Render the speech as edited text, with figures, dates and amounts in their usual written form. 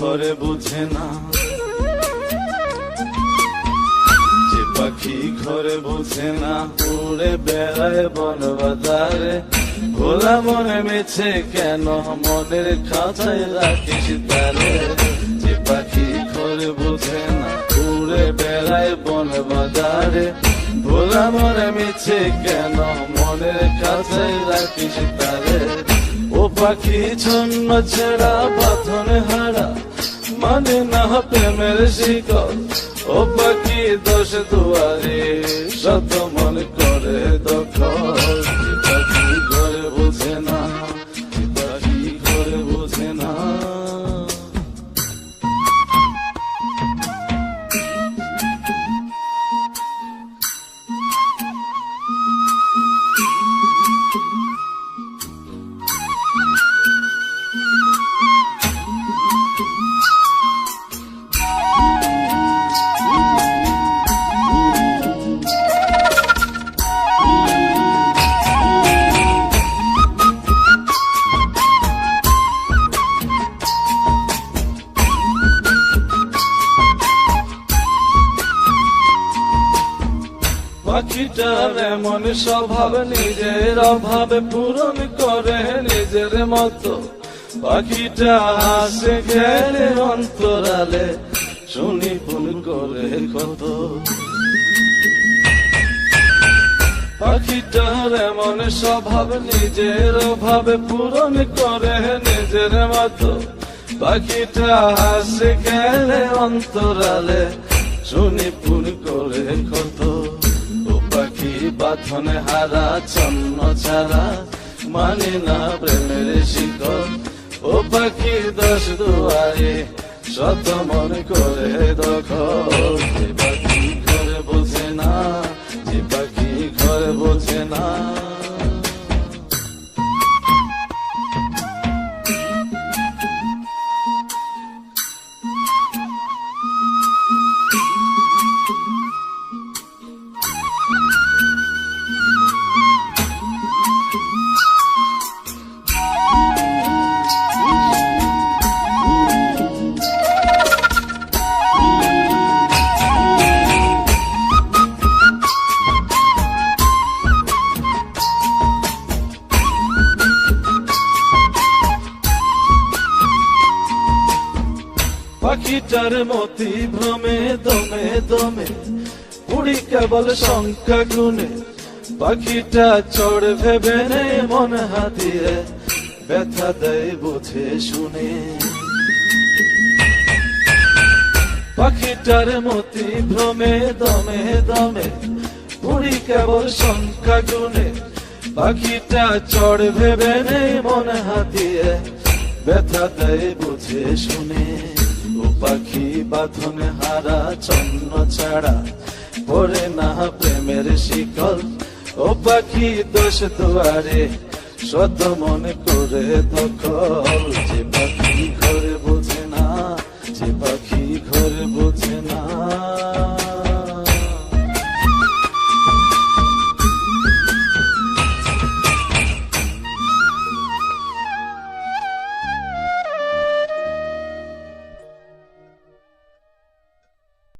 ঘরে বুঝে না, যে পাখি ঘরে বুঝে না, উড়ে বেড়ায় বন বাজারে। ভোলা মনে মেছে কেন মনের খাঁচায় রাখিস তারে। যে পাখি ঘরে বুঝে না, উড়ে বেড়ায় বন বাজারে। ভোলা মনে মেছে কেন মনের খাঁচায় রাখিস তারে। ও পাখি ছন্ন ছেড়া বাঁধনে হারা, মানে না প্রেমের শিকল। ও পাখি দোষ দুয়ারে, শত মন করে দখল। যে পাখি ঘরে বুঝে না, যে পাখি ঘরে বুঝে না। পাখিটার এমন স্বভাব, নিজের অভাবে পূরণ করে নিজের মতো। পাখিটা হাসে খেলে অন্তরালে, শুনি ফুল করে কত। পাখিটার এমন স্বভাব, নিজের অভাবে পূরণ করে নিজের মতো। পাখিটা হাসে খেলে অন্তরালে, শুনি ফুল করে কত। পাখি বাঁধনে হারা, ছন্ন ছাড়া, মানে না প্রেমের শিকল। ও পাখি দোষ দুয়ারে, শত মন করে দখল। যে পাখি ঘরে বোঝে না, যে পাখি ঘরে বোঝে না। পাখিটার মতি ভ্রমে দমে দমে, উড়ি কেবল সংখ্যা গুনে। পাখিটা চড় ভেবে নে মন হাতিয়ে, ব্যথা দেয় বুঝে শুনে। পাখিটার মতি ভ্রমে দমে দমে, উড়ি কেবল সংখ্যা গুনে। পাখিটা চড় ভেবে নে মন হাতিয়ে, ব্যথা দেয় বুঝে শুনে। ও পাখি বাঁধনে হারা, ছন্ন ছাড়া, পড়ে না প্রেমের শিকল। ও পাখি দোষ দুয়ারে, শত মন করে দখল। যে পাখি ঘরে বোঝে না, যে পাখি ঘরে বোঝে না।